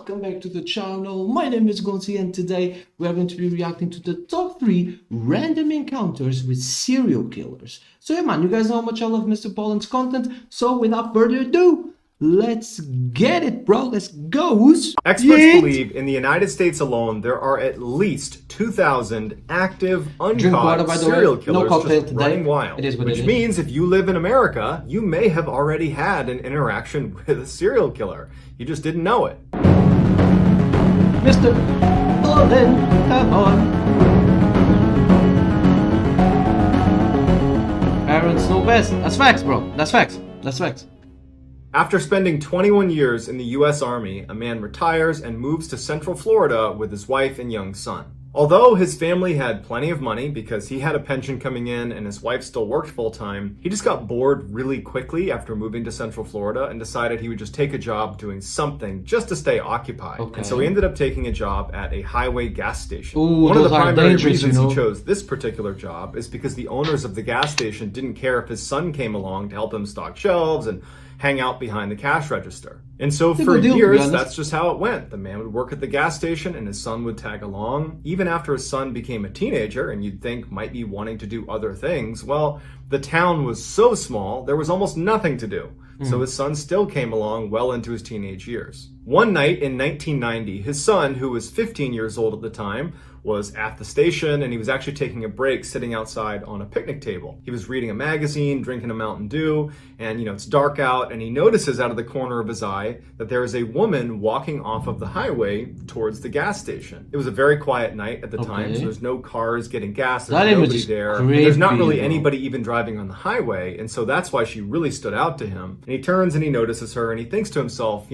welcome back to the channel. My name is Gonzii and today we are going to be reacting to the top 3 random encounters with serial killers. So yeah man, you guys know how much I love Mr. Ballen's content, so without further ado, let's get it bro, let's go! Experts believe in the United States alone there are at least 2,000 active, uncaught serial killers just running wild. Which means if you live in America, you may have already had an interaction with a serial killer. You just didn't know it. Mr. Ballen, come on. Parents know best. That's facts, bro. That's facts. That's facts. After spending 21 years in the US Army, a man retires and moves to Central Florida with his wife and young son. Although his family had plenty of money because he had a pension coming in and his wife still worked full-time, he just got bored really quickly after moving to Central Florida and decided he would just take a job doing something just to stay occupied. And so he ended up taking a job at a highway gas station. Ooh, one of the primary reasons he chose this particular job is because the owners of the gas station didn't care if his son came along to help him stock shelves and hang out behind the cash register. And so for years, that's just how it went. The man would work at the gas station and his son would tag along. Even after his son became a teenager and you'd think might be wanting to do other things, well, the town was so small, there was almost nothing to do. So his son still came along well into his teenage years. One night in 1990, his son, who was 15 years old at the time, was at the station and he was actually taking a break sitting outside on a picnic table. He was reading a magazine, drinking a Mountain Dew, and it's dark out and he notices out of the corner of his eye that there is a woman walking off of the highway towards the gas station. It was a very quiet night at the time, so there's no cars getting gas, there's nobody there, and there's not really anybody even driving on the highway, and so that's why she really stood out to him. And he turns and he notices her and he thinks to himself,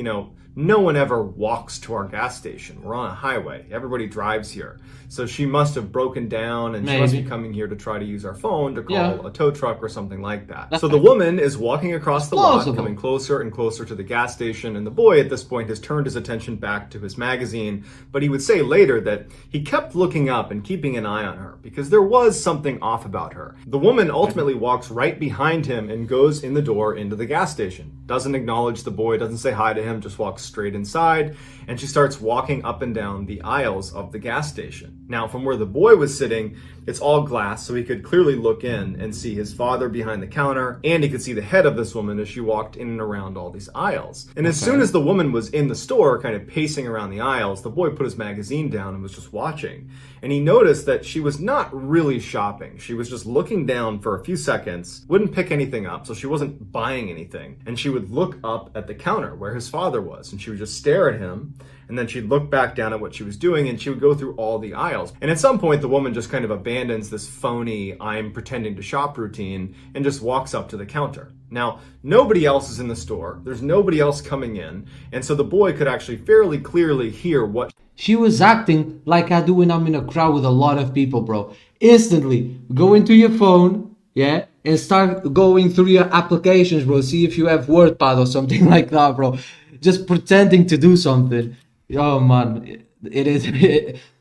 no one ever walks to our gas station. We're on a highway. Everybody drives here. So she must have broken down and she must be coming here to try to use our phone to call a tow truck or something like that. So the woman is walking across the lot, coming closer and closer to the gas station, and the boy at this point has turned his attention back to his magazine, but he would say later that he kept looking up and keeping an eye on her because there was something off about her. The woman ultimately walks right behind him and goes in the door into the gas station. Doesn't acknowledge the boy, doesn't say hi to him, just walks straight inside, and she starts walking up and down the aisles of the gas station. Now, from where the boy was sitting, it's all glass, so he could clearly look in and see his father behind the counter, and he could see the head of this woman as she walked in and around all these aisles. And as soon as the woman was in the store, kind of pacing around the aisles, the boy put his magazine down and was just watching. And he noticed that she was not really shopping. She was just looking down for a few seconds, wouldn't pick anything up, so she wasn't buying anything. And she would look up at the counter where his father was, and she would just stare at him, and then she'd look back down at what she was doing, and she would go through all the aisles. And at some point, the woman just kind of abandons this phony, I'm pretending to shop routine, and just walks up to the counter. Now, nobody else is in the store. There's nobody else coming in. And so the boy could actually fairly clearly hear what she was acting like I do when I'm in a crowd with a lot of people, bro. Instantly, go into your phone, and start going through your applications, bro. See if you have WordPad or something like that, bro. Just pretending to do something. Oh, man.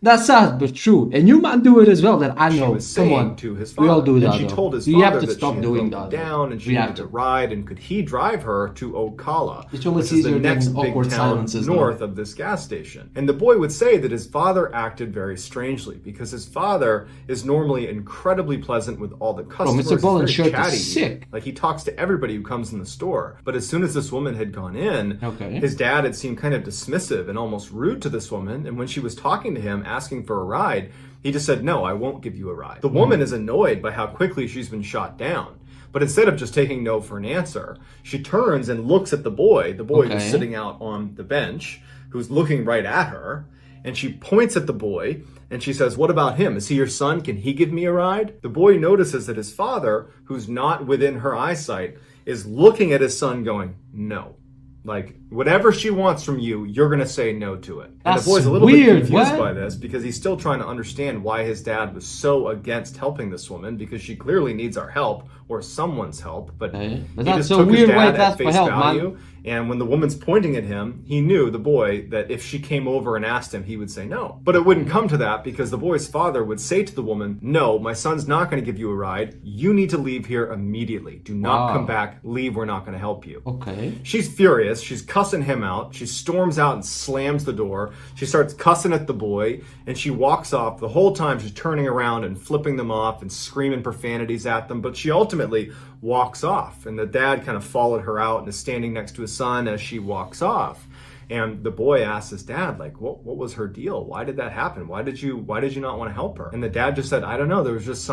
That's sad, but true. And you might do it as well. That I know. Come on, to his father. We all do that. And she told his you father have to stop doing that. Down, and she needed to ride. And could he drive her to Ocala, which is the next big town north of this gas station? And the boy would say that his father acted very strangely because his father is normally incredibly pleasant with all the customers. Bro, Mr. Ballen's shirt chatty. is sick. Like he talks to everybody who comes in the store. But as soon as this woman had gone in, his dad had seemed kind of dismissive and almost rude to this woman. And when she was talking to him, asking for a ride, he just said, no, I won't give you a ride. The woman is annoyed by how quickly she's been shot down. But instead of just taking no for an answer, she turns and looks at the boy who's sitting out on the bench, who's looking right at her. And she points at the boy and she says, what about him? Is he your son? Can he give me a ride? The boy notices that his father, who's not within her eyesight, is looking at his son going, no. Like, whatever she wants from you, you're going to say no to it. And the boy's a little bit confused by this because he's still trying to understand why his dad was so against helping this woman, because she clearly needs our help or someone's help. But he just took his dad at face value. And when the woman's pointing at him, he knew, the boy, that if she came over and asked him, he would say no. But it wouldn't come to that because the boy's father would say to the woman, no, my son's not going to give you a ride. You need to leave here immediately. Do not come back. Leave. We're not going to help you. Okay. She's furious. furious. She's cussing him out. She storms out and slams the door. She starts cussing at the boy, and she walks off. The whole time she's turning around and flipping them off and screaming profanities at them, but she ultimately walks off, and the dad kind of followed her out and is standing next to his son as she walks off. And the boy asks his dad, like, what was her deal? Why did that happen? Why did you not want to help her? And the dad just said, I don't know. There was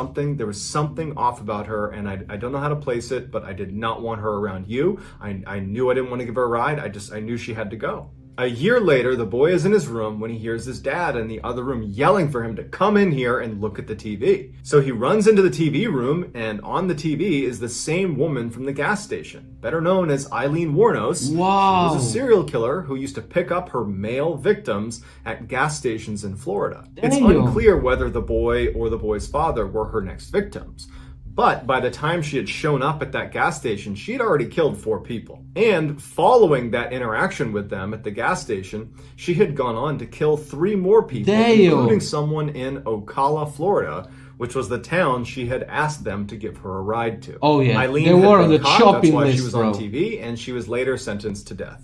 something off about her, and I don't know how to place it, but I did not want her around you. I knew I didn't want to give her a ride. I knew she had to go. A year later, the boy is in his room when he hears his dad in the other room yelling for him to come in here and look at the TV. So he runs into the TV room, and on the TV is the same woman from the gas station, better known as Eileen Wuornos. Wow. She was a serial killer who used to pick up her male victims at gas stations in Florida. It's unclear whether the boy or the boy's father were her next victims. But by the time she had shown up at that gas station, she'd already killed 4 people. And following that interaction with them at the gas station, she had gone on to kill 3 more people, including someone in Ocala, Florida, which was the town she had asked them to give her a ride to. Oh yeah, Eileen they were on the caught, chopping that's why list, she was bro. on TV, and she was later sentenced to death.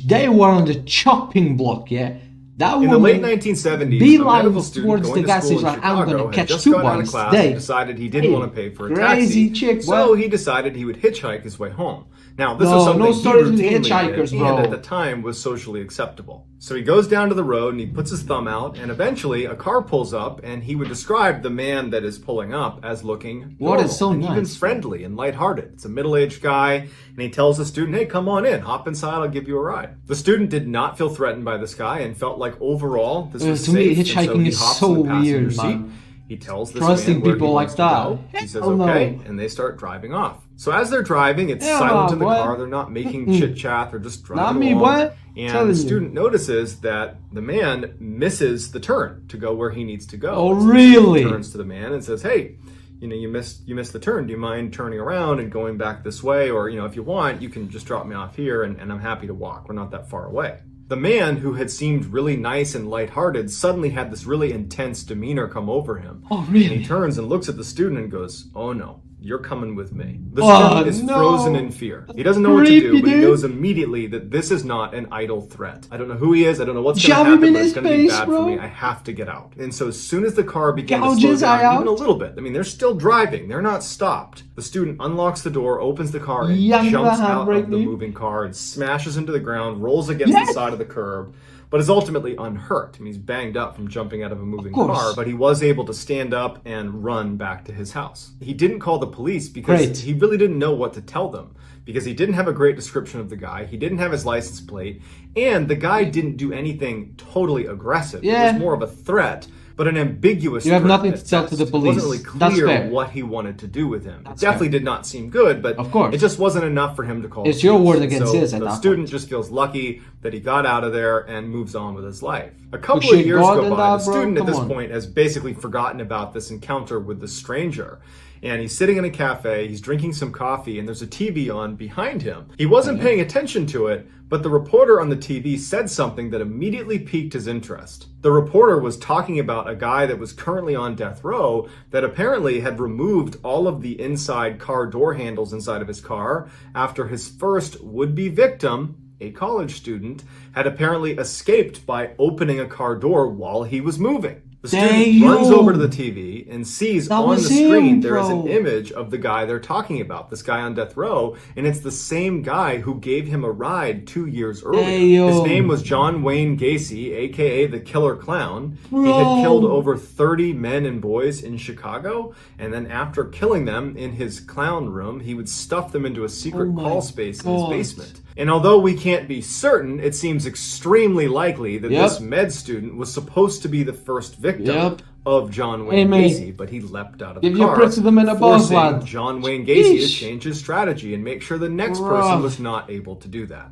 They were on the chopping block, yeah. That in the late 1970s, be a like medical student towards going the to gas school in station. I'm Chicago gonna had catch just 2 got out of boys. class and decided he didn't want to pay for a crazy taxi, chick, so he decided he would hitchhike his way home. Now, this No, was something no he stories with routinely hitchhikers, did, bro. and at the time was socially acceptable. So he goes down to the road and he puts his thumb out, and eventually a car pulls up, and he would describe the man that is pulling up as looking normal, is so and even nice. friendly and lighthearted. It's a middle-aged guy, and he tells the student, hey, come on in, hop inside, I'll give you a ride. The student did not feel threatened by this guy and felt like overall this was to me, safe, and hitchhiking so he is hops so in the passenger weird, seat. man. He tells this Trusting man where people he like wants to that. go. He says, Hell no. okay, and they start driving off. So as they're driving, it's Yeah, silent in the boy. car. They're not making chit-chat. They're just driving Not me, along. boy. And Telling the you. student notices that the man misses the turn to go where he needs to go. Oh, So the really? student turns to the man and says, hey, you missed the turn. Do you mind turning around and going back this way? Or, if you want, you can just drop me off here and I'm happy to walk. We're not that far away. The man, who had seemed really nice and lighthearted, suddenly had this really intense demeanor come over him. Oh, really? And he turns and looks at the student and goes, oh no, you're coming with me. The Oh, student is no. frozen in fear. He doesn't know what to do, Creepy, but he dude. knows immediately that this is not an idle threat. I don't know who he is. I don't know what's going to Shove him happen, in but it's his going to be face, bad bro. for me. I have to get out. And so as soon as the car began Gouge to slow his eye down, even a out. little bit, they're still driving. They're not stopped. The student unlocks the door, opens the car, and Yank the jumps out handbrake, of the dude. moving car and smashes into the ground, rolls against Yes! the side of the curb, but is ultimately unhurt. I mean, he's banged up from jumping out of a moving course. car, but he was able to stand up and run back to his house. He didn't call the police because Great. he really didn't know what to tell them, because he didn't have a great description of the guy. He didn't have his license plate, and the guy didn't do anything totally aggressive. Yeah. It was more of a threat, but an ambiguous You have threat nothing at to tell to best. the police. It wasn't really That's clear fair. what he wanted to do with him. That's It definitely fair. did not seem good, but Of course. it just wasn't enough for him to call It's the your police. word against So his at the that student point. just feels lucky that he got out of there and moves on with his life. A couple shit of years God go than by. that, The bro? student at Come this on. point has basically forgotten about this encounter with the stranger. And he's sitting in a cafe, he's drinking some coffee, and there's a TV on behind him. He wasn't paying attention to it, but the reporter on the TV said something that immediately piqued his interest. The reporter was talking about a guy that was currently on death row that apparently had removed all of the inside car door handles inside of his car after his first would-be victim, a college student, had apparently escaped by opening a car door while he was moving. The student runs over to the TV and sees That on the was screen him, there is an bro. image of the guy they're talking about, this guy on death row, and it's the same guy who gave him a ride 2 years earlier. Damn. His name was John Wayne Gacy, aka the Killer Clown. He Bro. had killed over 30 men and boys in Chicago, and then after killing them in his clown room, he would stuff them into a secret Oh my crawl space in his God. basement. And although we can't be certain, it seems extremely likely that Yep. this med student was supposed to be the first victim Yep. of John Hey, Wayne mate. Gacy, but he leapt out of Give the your car, prick to the men above, forcing lad. John Wayne Gacy to Yeesh. change his strategy and make sure the next Bruh. person was not able to do that.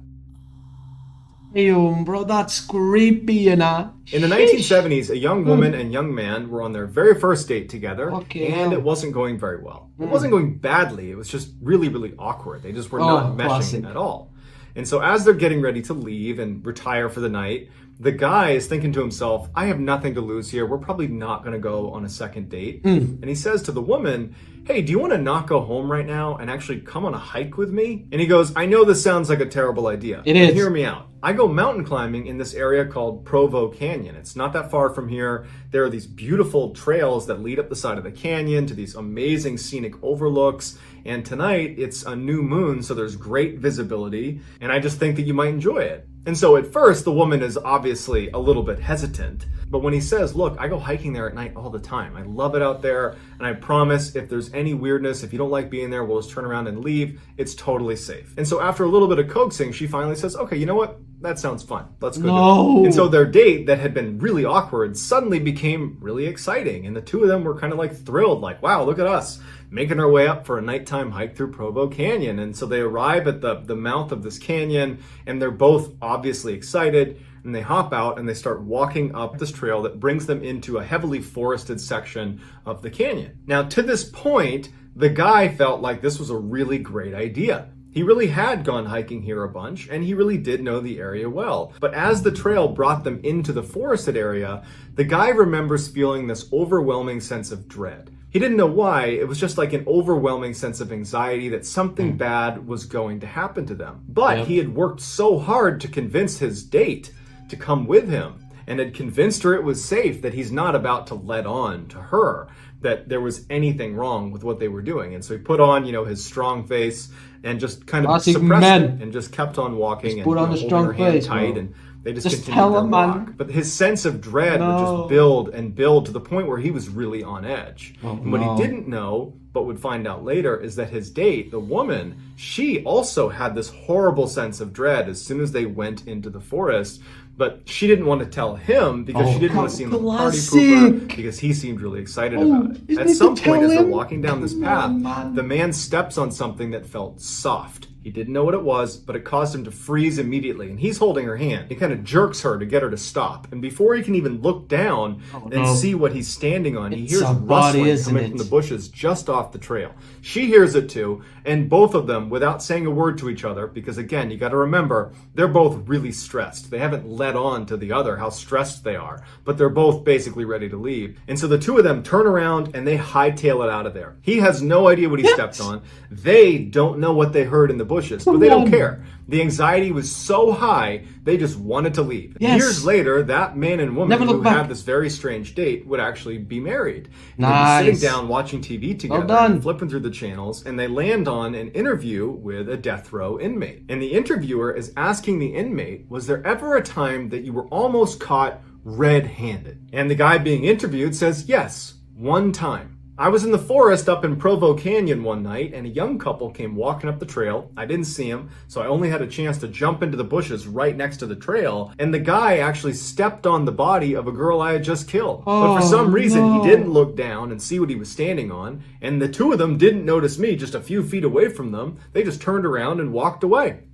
Damn, bro, that's creepy, you know. In the 1970s, a young woman and young man were on their very first date together, Okay, and hell. it wasn't going very well. It wasn't going badly, it was just really, really awkward. They just were not meshing classic. at all. And so as they're getting ready to leave and retire for the night, The guy is thinking to himself, I have nothing to lose here. We're probably not going to go on a second date. And he says to the woman, hey, do you want to not go home right now and actually come on a hike with me? And he goes, I know this sounds like a terrible idea. It is. Hear me out. I go mountain climbing in this area called Provo Canyon. It's not that far from here. There are these beautiful trails that lead up the side of the canyon to these amazing scenic overlooks. And tonight it's a new moon, so there's great visibility. And I just think that you might enjoy it. And so at first, the woman is obviously a little bit hesitant. But when he says, look, I go hiking there at night all the time. I love it out there. And I promise if there's any weirdness, if you don't like being there, we'll just turn around and leave. It's totally safe. And so after a little bit of coaxing, she finally says, okay, you know what? That sounds fun. Let's go. No. And so their date that had been really awkward suddenly became really exciting. And the two of them were kind of like thrilled, like, wow, look at us making our way up for a nighttime hike through Provo Canyon. And so they arrive at the mouth of this canyon, and they're both obviously excited. And they hop out and they start walking up this trail that brings them into a heavily forested section of the canyon. Now, to this point, the guy felt like this was a really great idea. He really had gone hiking here a bunch, and he really did know the area well. But as the trail brought them into the forested area, the guy remembers feeling this overwhelming sense of dread. He didn't know why. It was just like an overwhelming sense of anxiety that something bad was going to happen to them. But he had worked so hard to convince his date to come with him, and had convinced her it was safe, that he's not about to let on to her that there was anything wrong with what they were doing. And so he put on, his strong face and just kind of suppressed it and just kept on walking and put on a strong holding her hand face, tight, bro. and they just continued tell their him, walk. man. But his sense of dread would just build and build to the point where he was really on edge. And what he didn't know, but would find out later, is that his date, the woman, she also had this horrible sense of dread as soon as they went into the forest. But she didn't want to tell him because she didn't want to seem like a party pooper, because he seemed really excited about it. At some point, as they're walking down this path, the man steps on something that felt soft. He didn't know what it was, but it caused him to freeze immediately. And he's holding her hand. He kind of jerks her to get her to stop. And before he can even look down and see what he's standing on, he hears rustling coming from the bushes just off the trail. She hears it too, and both of them, without saying a word to each other, because again, you got to remember, they're both really stressed. They haven't let on to the other how stressed they are, but they're both basically ready to leave. And so the two of them turn around and they hightail it out of there. He has no idea what he stepped on. They don't know what they heard in the bushes, but they don't care. The anxiety was so high, they just wanted to leave. Years later, that man and woman who had this very strange date would actually be married. They'd be sitting down watching TV together, and flipping through the channels, and they land on an interview with a death row inmate. And the interviewer is asking the inmate, was there ever a time that you were almost caught red-handed? And the guy being interviewed says, yes, one time. I was in the forest up in Provo Canyon one night, and a young couple came walking up the trail. I didn't see them, so I only had a chance to jump into the bushes right next to the trail, and the guy actually stepped on the body of a girl I had just killed. But for some reason, he didn't look down and see what he was standing on, and the two of them didn't notice me just a few feet away from them. They just turned around and walked away.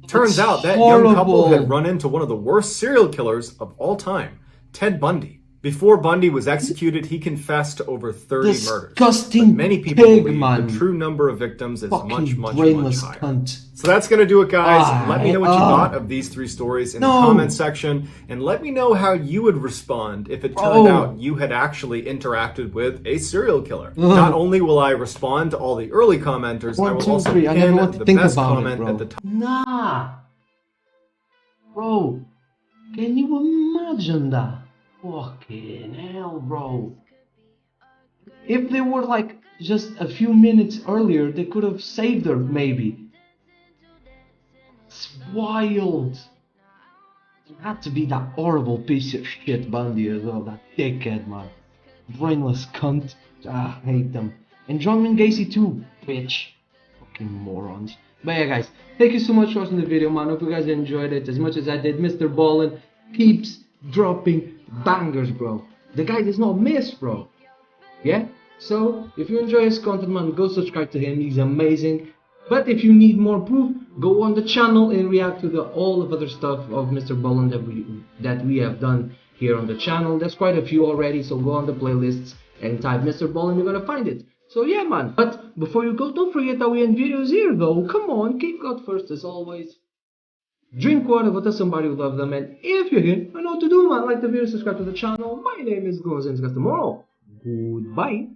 Turns out that young couple had run into one of the worst serial killers of all time, Ted Bundy. Before Bundy was executed, he confessed to over 30 murders. But many people believe the true number of victims is much, much, much higher. So that's going to do it, guys. Let me know what you thought of these three stories in the comment section. And let me know how you would respond if it turned out you had actually interacted with a serial killer. Not only will I respond to all the early commenters, I will also pin the best comment at the top. Nah. Bro, can you imagine that? Fucking hell, bro. If they were like just a few minutes earlier, they could have saved her, maybe. It's wild. It had to be that horrible piece of shit Bundy as well, that dickhead, man. Brainless cunt. I hate them. And John Gonzii too, bitch. Fucking morons. But yeah, guys, thank you so much for watching the video, man. Hope you guys enjoyed it as much as I did. Mr. Ballen keeps dropping bangers, bro. The guy does not miss, bro. Yeah? So, if you enjoy his content, man, go subscribe to him. He's amazing. But if you need more proof, go on the channel and react to all of other stuff of Mr. Ballen that we have done here on the channel. There's quite a few already, so go on the playlists and type Mr. Ballen, you're gonna find it. So yeah, man. But before you go, don't forget that we end videos here, though. Come on, keep God first as always. Drink water, go tell somebody who loves them, and if you're here, you know what to do, man. Like the video, subscribe to the channel. My name is Gonzii, and tomorrow. Goodbye.